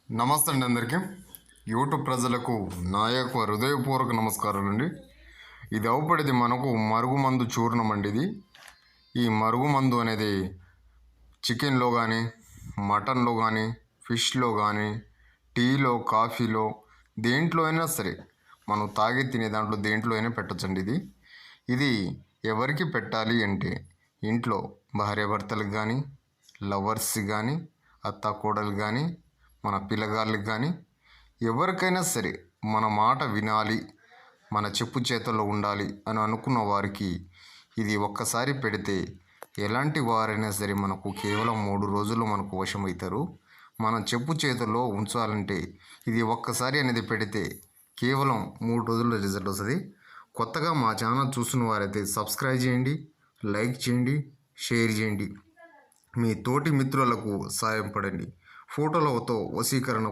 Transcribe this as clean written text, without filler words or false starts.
నమస్తే అండి అందరికీ. యూట్యూబ్ ప్రజలకు నా యొక్క హృదయపూర్వక నమస్కారాలు అండి. ఇది అవుపడిది మనకు మరుగుమందు చూర్ణం అండి. ఈ మరుగుమందు అనేది చికెన్లో కానీ, మటన్లో కానీ, ఫిష్లో కానీ, టీలో, కాఫీలో, దేంట్లో అయినా సరే మనం తాగి తినే దాంట్లో దేంట్లో అయినా పెట్టచ్చండి. ఇది ఎవరికి పెట్టాలి అంటే ఇంట్లో భార్యాభర్తలకు కానీ, లవర్స్ కానీ, అత్త కోడలు కానీ, మన పిల్లగాళ్ళకి కానీ ఎవరికైనా సరే మన మాట వినాలి, మన చెప్పు చేతల్లో ఉండాలి అని అనుకున్న వారికి ఇది ఒక్కసారి పెడితే ఎలాంటి వారైనా సరే మనకు కేవలం 3 రోజుల్లో మనకు వశమవుతారు. మనం చెప్పు చేతుల్లో ఉంచాలంటే ఇది ఒక్కసారి అనేది పెడితే కేవలం 3 రోజుల్లో రిజల్ట్ వస్తుంది. కొత్తగా మా ఛానల్ చూస్తున్న వారైతే సబ్స్క్రైబ్ చేయండి, లైక్ చేయండి, షేర్ చేయండి, మీ తోటి మిత్రులకు సాయం పడండి. ఫోటోలతో వశీకరణ